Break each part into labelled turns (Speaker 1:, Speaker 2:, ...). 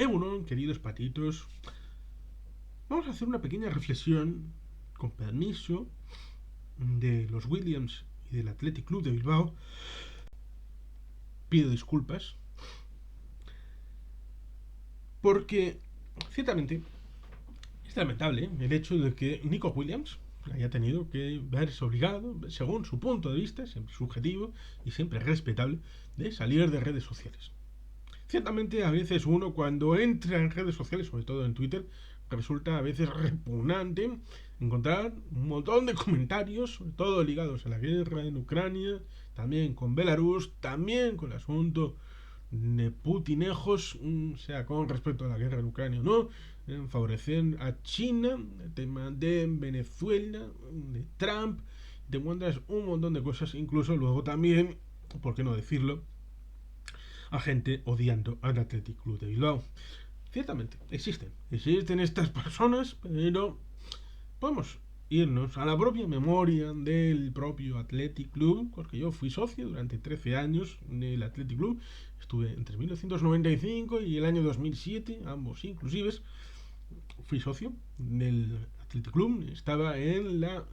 Speaker 1: Bueno, queridos patitos, vamos a hacer una pequeña reflexión, con permiso, de los Williams y del Athletic Club de Bilbao. Pido disculpas, porque ciertamente es lamentable el hecho de que Nico Williams haya tenido que verse obligado, según su punto de vista, siempre subjetivo y siempre respetable, de salir de redes sociales. Ciertamente, a veces uno cuando entra en redes sociales, sobre todo en Twitter, resulta a veces repugnante encontrar un montón de comentarios, sobre todo ligados a la guerra en Ucrania, también con Belarus, también con el asunto de putinejos, sea con respecto a la guerra en Ucrania o no, en favorecer a China, el tema de Venezuela, de Trump, te encuentras un montón de cosas, incluso luego también, por qué no decirlo, a gente odiando al Athletic Club de Bilbao. Ciertamente, existen estas personas, pero podemos irnos a la propia memoria del propio Athletic Club, porque yo fui socio durante 13 años del Athletic Club, estuve entre 1995 y el año 2007, ambos inclusives, fui socio del Athletic Club, estaba en la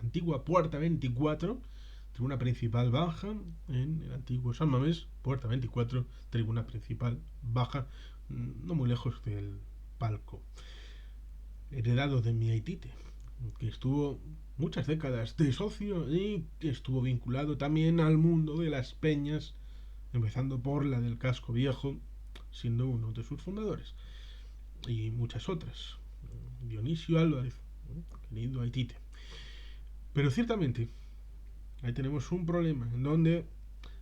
Speaker 1: antigua Puerta 24, tribuna principal baja, en el antiguo San Mamés, Puerta 24, tribuna principal baja, no muy lejos del palco, heredado de mi Aitite, que estuvo muchas décadas de socio y que estuvo vinculado también al mundo de las peñas, empezando por la del Casco Viejo, siendo uno de sus fundadores, y muchas otras. Dionisio Álvarez, querido Aitite. Pero ciertamente, ahí tenemos un problema en donde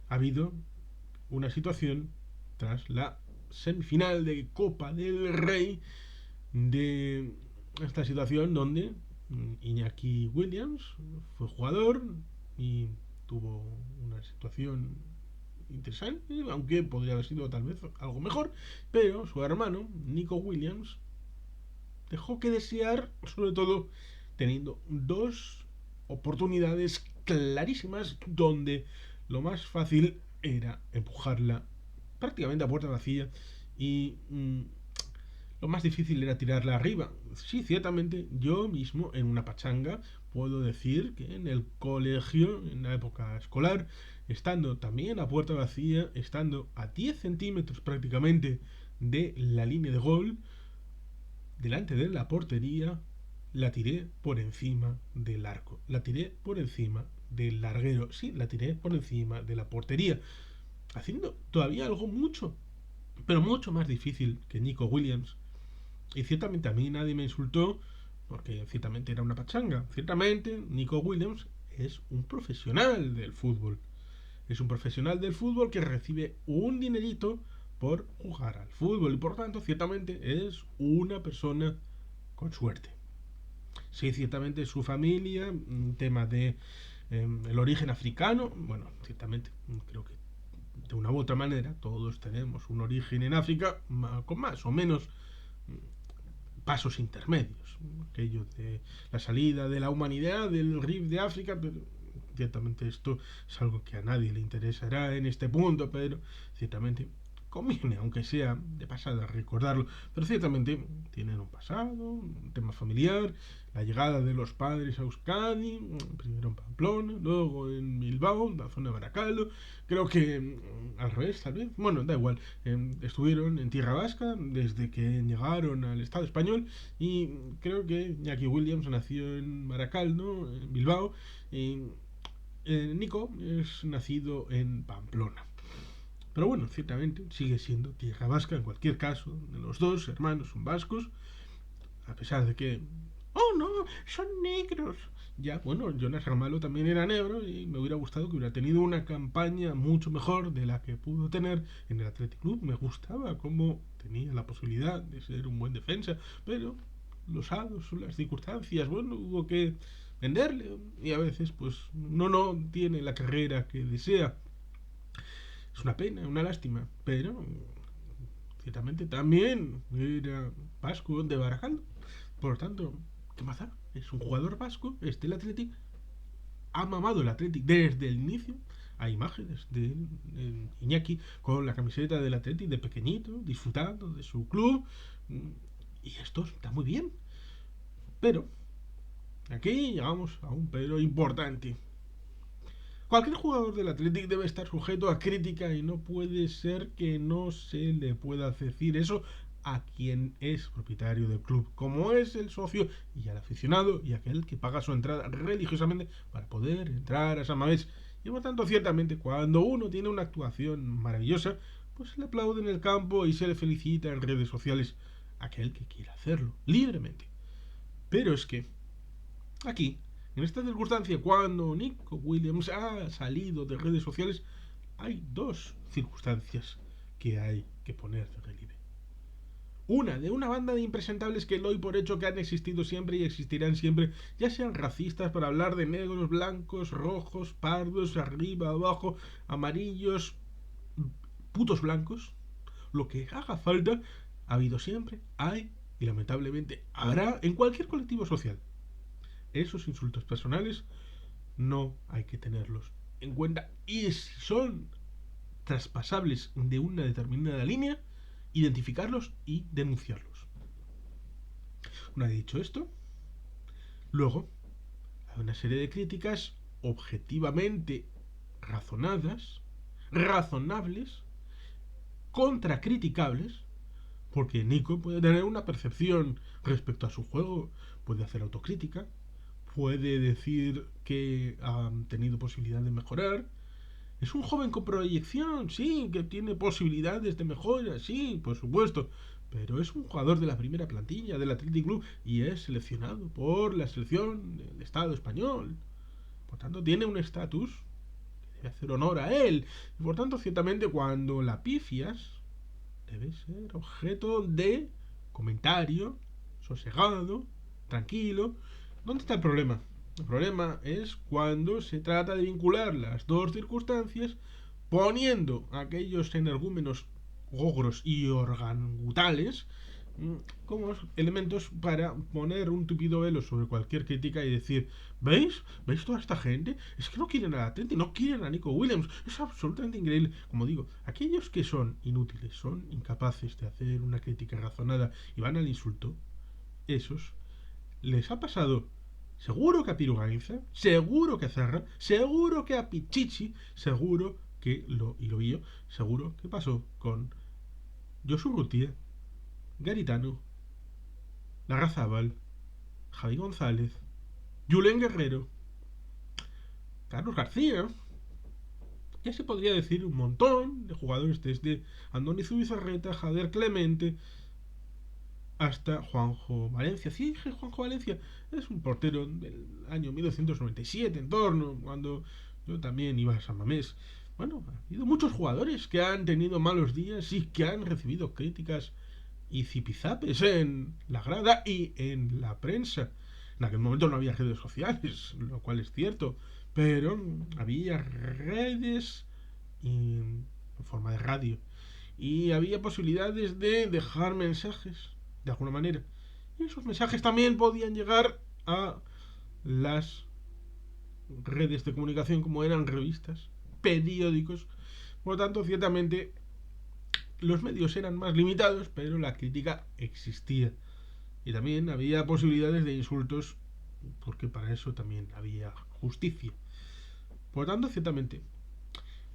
Speaker 1: ha habido una situación tras la semifinal de Copa del Rey, de esta situación donde Iñaki Williams fue jugador y tuvo una situación interesante, aunque podría haber sido tal vez algo mejor, pero su hermano, Nico Williams, dejó que desear, sobre todo teniendo dos oportunidades clarísimas donde lo más fácil era empujarla prácticamente a puerta vacía y lo más difícil era tirarla arriba. Sí, ciertamente, yo mismo en una pachanga puedo decir que en el colegio, en la época escolar, estando también a puerta vacía, estando a 10 centímetros prácticamente de la línea de gol, delante de la portería, la tiré por encima del arco. La tiré por encima del larguero. Sí, la tiré por encima de la portería. Haciendo todavía algo mucho, pero mucho más difícil que Nico Williams. Y ciertamente a mí nadie me insultó porque ciertamente era una pachanga. Ciertamente Nico Williams es un profesional del fútbol. Es un profesional del fútbol que recibe un dinerito por jugar al fútbol y por tanto ciertamente es una persona con suerte. Sí, ciertamente su familia, un tema de el origen africano, bueno, ciertamente creo que de una u otra manera todos tenemos un origen en África con más o menos pasos intermedios, aquello de la salida de la humanidad del RIF de África, pero ciertamente esto es algo que a nadie le interesará en este punto, pero ciertamente conviene, aunque sea de pasada, recordarlo. Pero ciertamente tienen un pasado, un tema familiar, la llegada de los padres a Euskadi, primero en Pamplona, luego en Bilbao, en la zona de Baracaldo. Creo que al revés, tal vez. Bueno, da igual. Estuvieron en Tierra Vasca desde que llegaron al Estado español y creo que Iñaki Williams nació en Baracaldo, en Bilbao, y Nico es nacido en Pamplona. Pero bueno, ciertamente sigue siendo tierra vasca en cualquier caso. De los dos hermanos son vascos, a pesar de que... ¡Oh, no! ¡Son negros! Ya, bueno, Jonas Ramalho también era negro y me hubiera gustado que hubiera tenido una campaña mucho mejor de la que pudo tener en el Athletic Club. Me gustaba cómo tenía la posibilidad de ser un buen defensa, pero los hados, las circunstancias, bueno, hubo que venderle y a veces pues no tiene la carrera que desea. Es una pena, una lástima, pero ciertamente también era vasco de Baracaldo. Por lo tanto, ¿qué más da? Es un jugador vasco, el Athletic, ha mamado el Athletic desde el inicio, Hay imágenes de Iñaki con la camiseta del Atleti de pequeñito, disfrutando de su club. Y esto está muy bien. Pero, aquí llegamos a un pero importante. Cualquier jugador del Athletic debe estar sujeto a crítica y no puede ser que no se le pueda decir eso a quien es propietario del club, como es el socio y al aficionado y aquel que paga su entrada religiosamente para poder entrar a San Mamés. Y por tanto, ciertamente, cuando uno tiene una actuación maravillosa, pues se le aplaude en el campo y se le felicita en redes sociales a aquel que quiera hacerlo, libremente. Pero es que aquí, en esta circunstancia, cuando Nico Williams ha salido de redes sociales, hay dos circunstancias que hay que poner de relieve. Una, de una banda de impresentables que doy por hecho que han existido siempre y existirán siempre, ya sean racistas para hablar de negros, blancos, rojos, pardos, arriba, abajo, amarillos, putos blancos, lo que haga falta, ha habido siempre, hay y lamentablemente habrá en cualquier colectivo social. Esos insultos personales no hay que tenerlos en cuenta. Y si son traspasables de una determinada línea, identificarlos y denunciarlos. Una vez dicho esto, luego hay una serie de críticas objetivamente razonables, contracriticables, porque Nico puede tener una percepción respecto a su juego, puede hacer autocrítica, puede decir que ha tenido posibilidad de mejorar. Es un joven con proyección, sí, que tiene posibilidades de mejora, sí, por supuesto. Pero es un jugador de la primera plantilla del Athletic Club y es seleccionado por la selección del Estado español. Por tanto, tiene un estatus que debe hacer honor a él. Y por tanto, ciertamente, cuando la pifias, debe ser objeto de comentario sosegado, tranquilo. ¿Dónde está el problema? El problema es cuando se trata de vincular las dos circunstancias poniendo aquellos energúmenos ogros y orangutales como elementos para poner un tupido velo sobre cualquier crítica y decir, ¿veis? ¿Veis toda esta gente? Es que no quieren a la Atleti, no quieren a Nico Williams. Es absolutamente increíble. Como digo, aquellos que son inútiles, son incapaces de hacer una crítica razonada y van al insulto, esos les ha pasado seguro que a Piruganiza, seguro que a Zarra, seguro que a Pichichi, seguro que lo vio, seguro que pasó con Josu Gutiérrez, Garitano, Larrazábal, Javi González, Julen Guerrero, Carlos García. Ya se podría decir un montón de jugadores desde Andoni Zubizarreta, Javier Clemente, hasta Juanjo Valencia. Sí, Juanjo Valencia es un portero del año 1997, en torno, cuando yo también iba a San Mamés. Bueno, ha habido muchos jugadores que han tenido malos días y que han recibido críticas y zipizapes en la grada y en la prensa. En aquel momento no había redes sociales, lo cual es cierto, pero había redes en forma de radio y había posibilidades de dejar mensajes de alguna manera. Y esos mensajes también podían llegar a las redes de comunicación como eran revistas, periódicos. Por lo tanto, ciertamente los medios eran más limitados, pero la crítica existía. Y también había posibilidades de insultos, porque para eso también había justicia. Por lo tanto, ciertamente,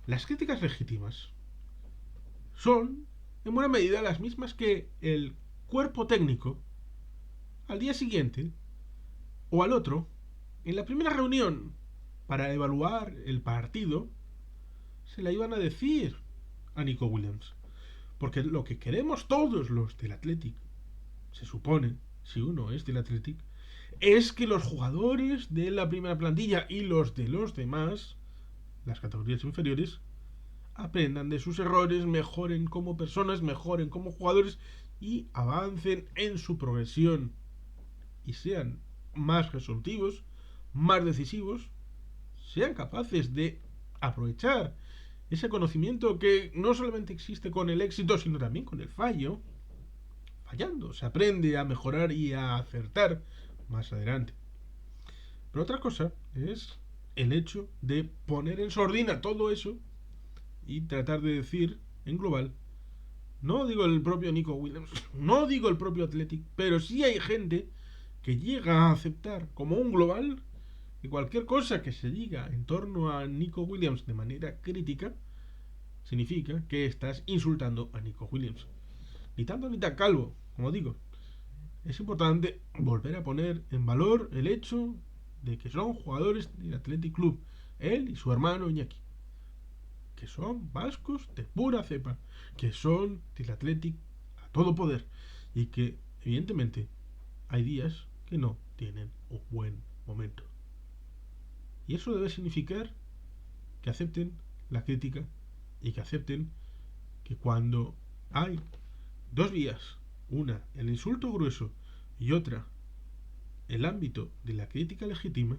Speaker 1: las críticas legítimas son, en buena medida, las mismas que el cuerpo técnico al día siguiente o al otro, en la primera reunión para evaluar el partido, se la iban a decir a Nico Williams. Porque lo que queremos todos los del Athletic, se supone, si uno es del Athletic, es que los jugadores de la primera plantilla y los de los demás, las categorías inferiores, aprendan de sus errores, mejoren como personas, mejoren como jugadores y avancen en su progresión y sean más resolutivos, más decisivos, sean capaces de aprovechar ese conocimiento que no solamente existe con el éxito, sino también con el fallo. Fallando se aprende a mejorar y a acertar más adelante. Pero otra cosa es el hecho de poner en sordina todo eso y tratar de decir en global, no digo el propio Nico Williams, no digo el propio Athletic, pero sí hay gente que llega a aceptar como un global que cualquier cosa que se diga en torno a Nico Williams de manera crítica significa que estás insultando a Nico Williams. Ni tanto ni tan calvo, como digo. Es importante volver a poner en valor el hecho de que son jugadores del Athletic Club, él y su hermano Iñaki, que son vascos de pura cepa, que son del Athletic a todo poder y que evidentemente hay días que no tienen un buen momento. Y eso debe significar que acepten la crítica y que acepten que cuando hay dos vías, una el insulto grueso y otra el ámbito de la crítica legítima,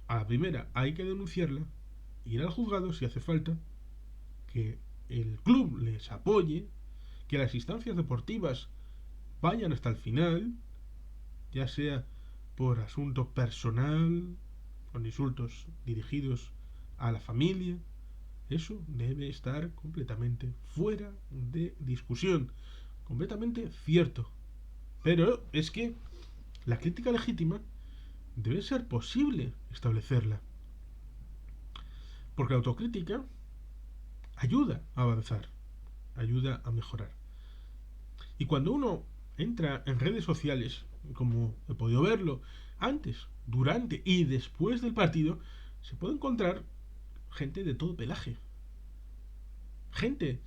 Speaker 1: a la primera hay que denunciarla, ir al juzgado si hace falta, que el club les apoye, que las instancias deportivas vayan hasta el final, ya sea por asunto personal, con insultos dirigidos a la familia. Eso debe estar completamente fuera de discusión, completamente cierto. Pero es que la crítica legítima debe ser posible establecerla, porque la autocrítica ayuda a avanzar, ayuda a mejorar. Y cuando uno entra en redes sociales, como he podido verlo antes, durante y después del partido, se puede encontrar gente de todo pelaje. Gente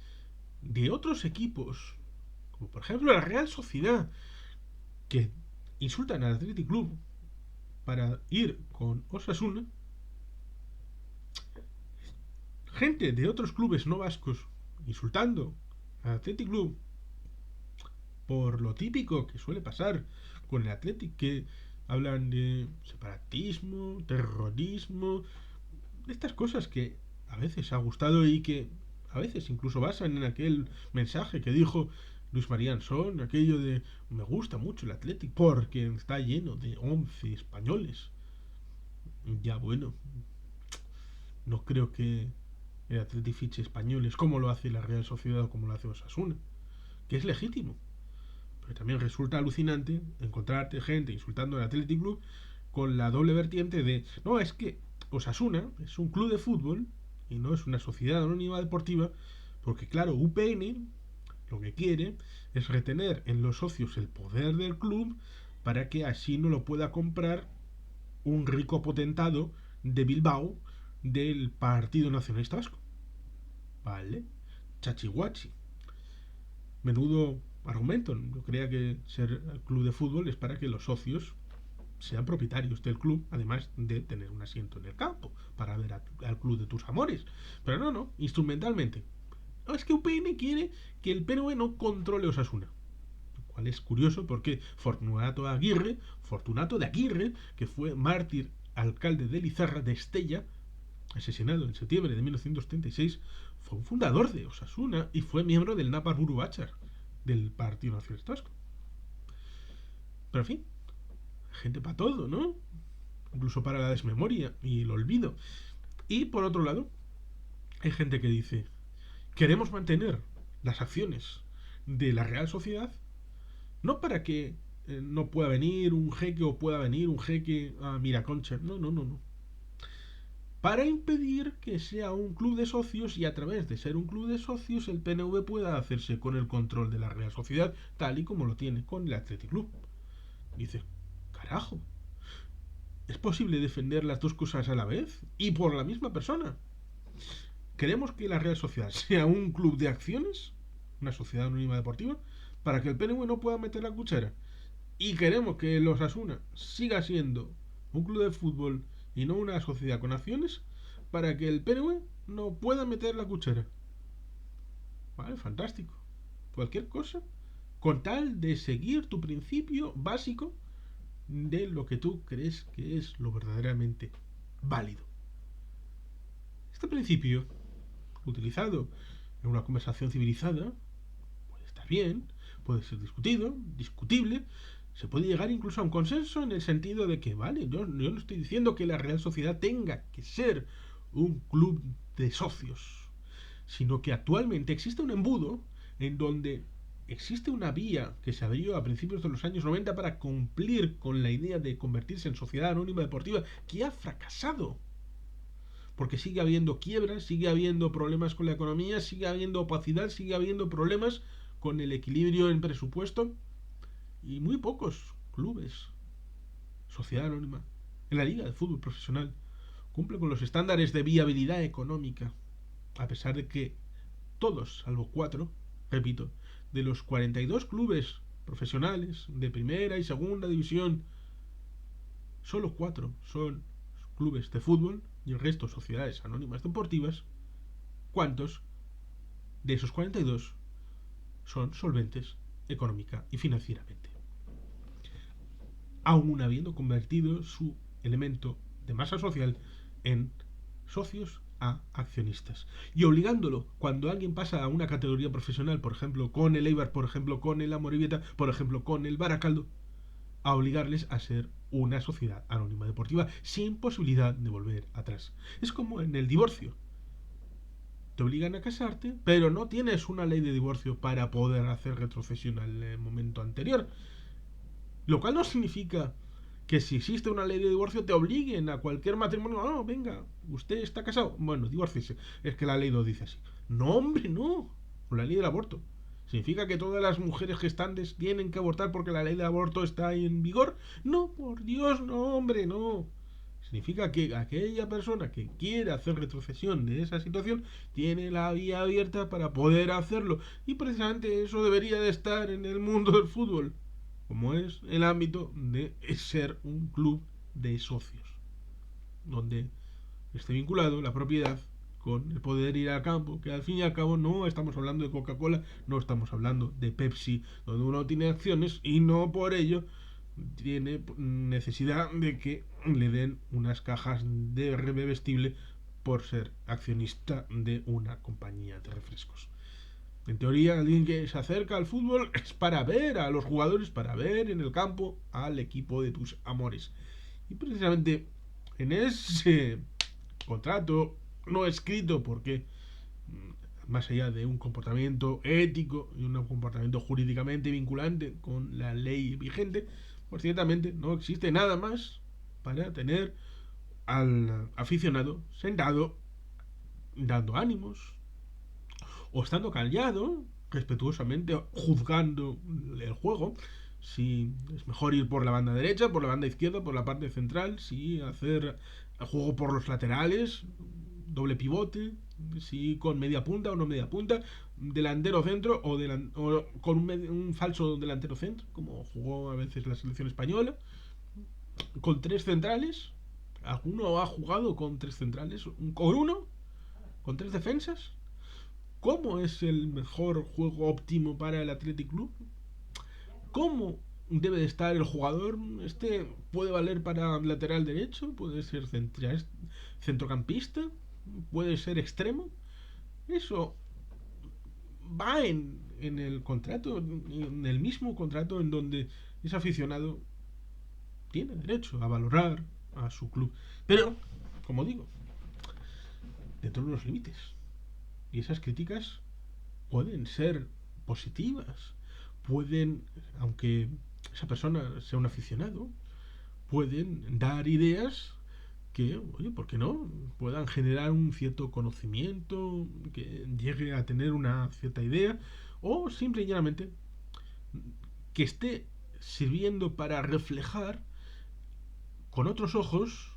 Speaker 1: de otros equipos, como por ejemplo la Real Sociedad, que insultan al Athletic Club para ir con Osasuna. Gente de otros clubes no vascos insultando al Athletic Club por lo típico que suele pasar con el Athletic, que hablan de separatismo, terrorismo, de estas cosas que a veces ha gustado y que a veces incluso basan en aquel mensaje que dijo Luis María Ansón, aquello de me gusta mucho el Athletic porque está lleno de 11 españoles. Ya bueno, no creo que el Athletic fiche españoles como lo hace la Real Sociedad o como lo hace Osasuna, que es legítimo. Pero también resulta alucinante encontrarte gente insultando al Athletic Club con la doble vertiente de no, es que Osasuna es un club de fútbol y no es una sociedad anónima deportiva, porque claro, UPN lo que quiere es retener en los socios el poder del club para que así no lo pueda comprar un rico potentado de Bilbao del Partido Nacionalista Vasco. Vale, chachihuachi. Menudo argumento. Yo creía que ser club de fútbol es para que los socios sean propietarios del club, además de tener un asiento en el campo para ver al club de tus amores. Pero no, instrumentalmente. No, es que UPN quiere que el PNV no controle Osasuna. Lo cual es curioso porque Fortunato de Aguirre, que fue mártir alcalde de Lizarra de Estella, asesinado en septiembre de 1976, fue un fundador de Osasuna y fue miembro del Napar Buru Batzar, del Partido Nacionalista Vasco. Pero en fin, gente para todo, ¿no? Incluso para la desmemoria y el olvido. Y por otro lado, hay gente que dice, queremos mantener las acciones de la Real Sociedad, no para que no pueda venir un jeque o pueda venir un jeque a Miraconcha, no. Para impedir que sea un club de socios y a través de ser un club de socios el PNV pueda hacerse con el control de la Real Sociedad, tal y como lo tiene con el Athletic Club. Dice, carajo, ¿es posible defender las dos cosas a la vez? Y por la misma persona. ¿Queremos que la Real Sociedad sea un club de acciones? Una sociedad anónima deportiva, para que el PNV no pueda meter la cuchara. Y queremos que el Osasuna siga siendo un club de fútbol y no una sociedad con acciones, para que el PNV no pueda meter la cuchara. Vale, fantástico. Cualquier cosa, con tal de seguir tu principio básico de lo que tú crees que es lo verdaderamente válido. Este principio, utilizado en una conversación civilizada, puede estar bien, puede ser discutible, Se puede llegar incluso a un consenso en el sentido de que, vale, yo no estoy diciendo que la Real Sociedad tenga que ser un club de socios, sino que actualmente existe un embudo en donde existe una vía que se abrió a principios de los años 90 para cumplir con la idea de convertirse en sociedad anónima deportiva que ha fracasado. Porque sigue habiendo quiebras, sigue habiendo problemas con la economía, sigue habiendo opacidad, sigue habiendo problemas con el equilibrio en presupuesto y muy pocos clubes, sociedad anónima, en la liga de fútbol profesional cumple con los estándares de viabilidad económica, a pesar de que todos, salvo 4, repito, de los 42 clubes profesionales de primera y segunda división, solo 4 son clubes de fútbol y el resto sociedades anónimas deportivas. ¿Cuántos de esos 42 son solventes económica y financieramente? Aún habiendo convertido su elemento de masa social en socios a accionistas y obligándolo, cuando alguien pasa a una categoría profesional, por ejemplo con el Eibar, por ejemplo con el Amorebieta, por ejemplo con el Baracaldo, a obligarles a ser una sociedad anónima deportiva sin posibilidad de volver atrás. Es como en el divorcio. Te obligan a casarte, pero no tienes una ley de divorcio para poder hacer retrocesión al momento anterior. Lo cual no significa que si existe una ley de divorcio te obliguen a cualquier matrimonio. No, venga, usted está casado. Bueno, divórciese. Es que la ley lo dice así. No, hombre, no. O la ley del aborto. ¿Significa que todas las mujeres gestantes tienen que abortar porque la ley del aborto está en vigor? No, por Dios, no, hombre, no. Significa que aquella persona que quiera hacer retrocesión de esa situación tiene la vía abierta para poder hacerlo. Y precisamente eso debería de estar en el mundo del fútbol, como es el ámbito de ser un club de socios, donde esté vinculado la propiedad con el poder ir al campo, que al fin y al cabo no estamos hablando de Coca-Cola, no estamos hablando de Pepsi, donde uno tiene acciones y no por ello tiene necesidad de que le den unas cajas de bebestible por ser accionista de una compañía de refrescos. En teoría, alguien que se acerca al fútbol es para ver a los jugadores, para ver en el campo al equipo de tus amores. Y precisamente en ese contrato no escrito, porque más allá de un comportamiento ético y un comportamiento jurídicamente vinculante con la ley vigente, pues ciertamente no existe nada más para tener al aficionado sentado dando ánimos o estando callado, respetuosamente juzgando el juego, si es mejor ir por la banda derecha, por la banda izquierda, por la parte central, si hacer el juego por los laterales, doble pivote, si con media punta o no media punta, delantero centro o con un falso delantero centro, como jugó a veces la selección española, con 3 centrales. ¿Alguno ha jugado con 3 centrales? ¿Con uno? ¿Con 3 defensas? ¿Cómo es el mejor juego óptimo para el Athletic Club? ¿Cómo debe de estar el jugador? Este puede valer para lateral derecho, puede ser centrocampista, puede ser extremo. Eso va en el contrato, en el mismo contrato en donde ese aficionado tiene derecho a valorar a su club. Pero, como digo, dentro de los límites. Y esas críticas pueden ser positivas, pueden, aunque esa persona sea un aficionado, pueden dar ideas que, oye, ¿por qué no? Puedan generar un cierto conocimiento, que llegue a tener una cierta idea, o simple y llanamente que esté sirviendo para reflejar con otros ojos,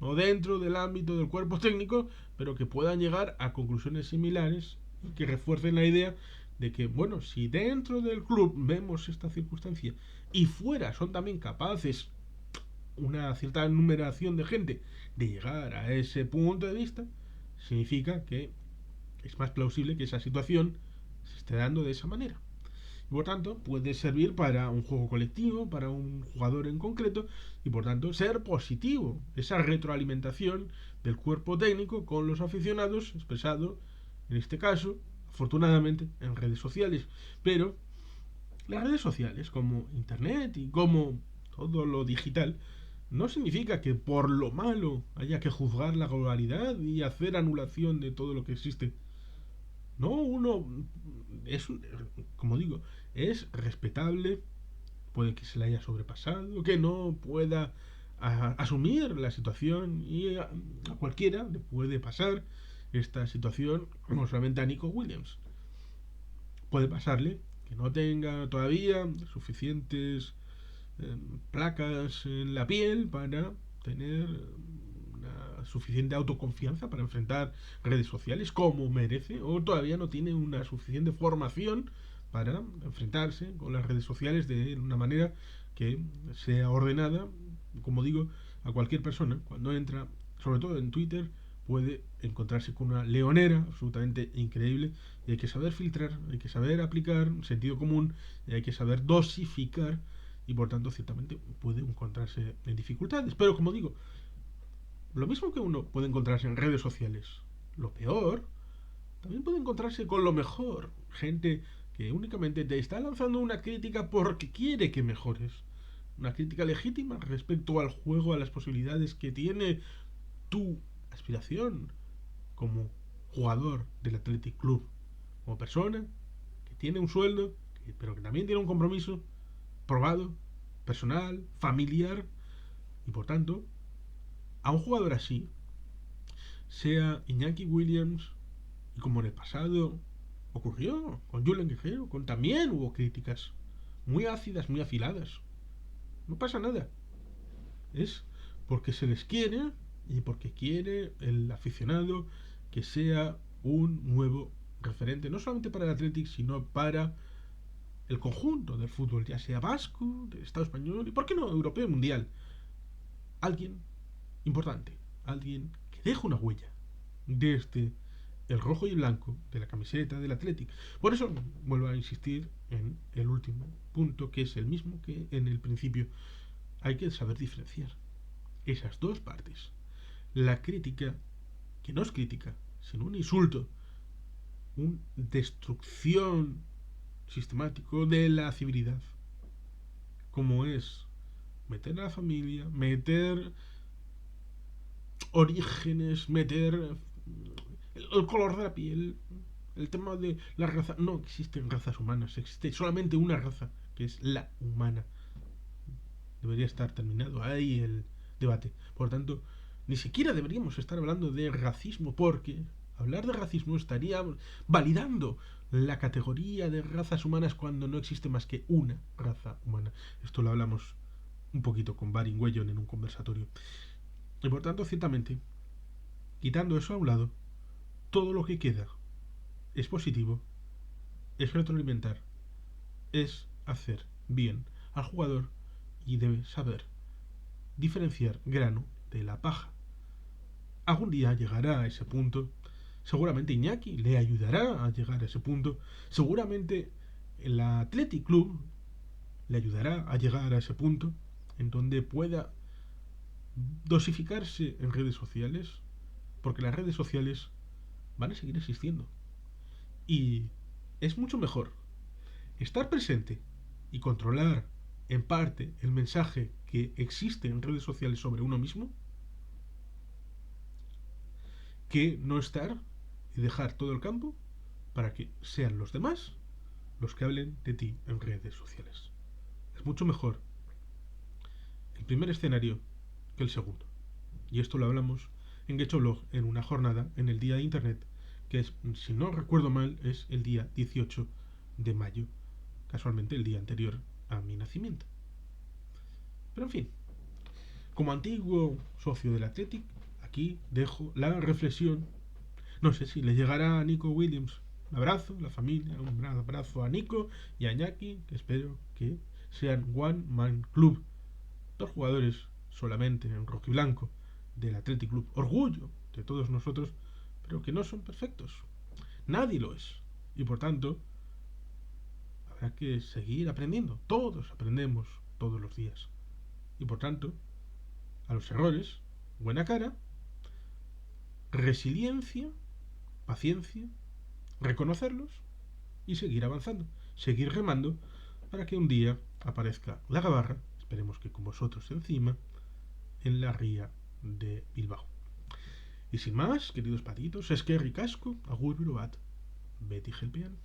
Speaker 1: no dentro del ámbito del cuerpo técnico, pero que puedan llegar a conclusiones similares y que refuercen la idea de que, bueno, si dentro del club vemos esta circunstancia y fuera son también capaces una cierta numeración de gente de llegar a ese punto de vista, significa que es más plausible que esa situación se esté dando de esa manera. Y por tanto, puede servir para un juego colectivo, para un jugador en concreto, y por tanto ser positivo. Esa retroalimentación del cuerpo técnico con los aficionados, expresado, en este caso, afortunadamente, en redes sociales. Pero las redes sociales, como Internet y como todo lo digital, no significa que por lo malo haya que juzgar la globalidad y hacer anulación de todo lo que existe. No, uno es, como digo, es respetable, puede que se le haya sobrepasado, que no pueda asumir la situación y a cualquiera le puede pasar esta situación, no solamente a Nico Williams. Puede pasarle que no tenga todavía suficientes placas en la piel para tener una suficiente autoconfianza para enfrentar redes sociales como merece, o todavía no tiene una suficiente formación para enfrentarse con las redes sociales de una manera que sea ordenada. Como digo, a cualquier persona cuando entra, sobre todo en Twitter, puede encontrarse con una leonera absolutamente increíble, y hay que saber filtrar, hay que saber aplicar sentido común, y hay que saber dosificar, y por tanto ciertamente puede encontrarse en dificultades. Pero como digo, lo mismo que uno puede encontrarse en redes sociales, lo peor también puede encontrarse con lo mejor. Gente que únicamente te está lanzando una crítica porque quiere que mejores. Una crítica legítima respecto al juego, a las posibilidades que tiene tu aspiración como jugador del Athletic Club, como persona que tiene un sueldo, pero que también tiene un compromiso probado, personal, familiar, y por tanto, a un jugador así, sea Iñaki Williams, y como en el pasado ocurrió con Julen Guerrero, con también hubo críticas muy ácidas, muy afiladas. No pasa nada. Es porque se les quiere y porque quiere el aficionado que sea un nuevo referente, no solamente para el Athletic, sino para el conjunto del fútbol, ya sea vasco, del Estado español y, ¿por qué no?, europeo y mundial. Alguien importante, alguien que deja una huella desde el rojo y blanco de la camiseta del Athletic. Por eso vuelvo a insistir en el último punto, que es el mismo que en el principio. Hay que saber diferenciar esas dos partes. La crítica, que no es crítica, sino un insulto, una destrucción sistemático de la civilidad, como es meter a la familia, meter orígenes, meter el color de la piel, el tema de la raza. No existen razas humanas, existe solamente una raza, que es la humana. Debería estar terminado ahí el debate. Por tanto, ni siquiera deberíamos estar hablando de racismo, porque hablar de racismo estaría validando la categoría de razas humanas cuando no existe más que una raza humana. Esto lo hablamos un poquito con Baringüello en un conversatorio. Y por tanto, ciertamente, quitando eso a un lado, todo lo que queda es positivo, es retroalimentar, es hacer bien al jugador, y debe saber diferenciar grano de la paja. Algún día llegará a ese punto. Seguramente Iñaki le ayudará a llegar a ese punto. Seguramente el Athletic Club le ayudará a llegar a ese punto en donde pueda dosificarse en redes sociales, porque las redes sociales van a seguir existiendo. Y es mucho mejor estar presente y controlar en parte el mensaje que existe en redes sociales sobre uno mismo, que no estar y dejar todo el campo para que sean los demás los que hablen de ti en redes sociales. Es mucho mejor el primer escenario que el segundo. Y esto lo hablamos en Gechoblog en una jornada en el Día de Internet, que es, si no recuerdo mal, es el día 18 de mayo, casualmente el día anterior a mi nacimiento. Pero en fin, como antiguo socio del Athletic, aquí dejo la reflexión. No sé si le llegará a Nico Williams un abrazo, la familia, un abrazo a Nico y a Iñaki, que espero que sean One Man Club, dos jugadores solamente en rojo y blanco del Athletic Club, orgullo de todos nosotros, pero que no son perfectos. Nadie lo es. Y por tanto, habrá que seguir aprendiendo. Todos aprendemos todos los días. Y por tanto, a los errores, buena cara, resiliencia, paciencia, reconocerlos y seguir avanzando, seguir remando para que un día aparezca la gabarra, esperemos que con vosotros encima, en la ría de Bilbao. Y sin más, queridos patitos, es que ricasco, agur birubat, Betty Gelpian.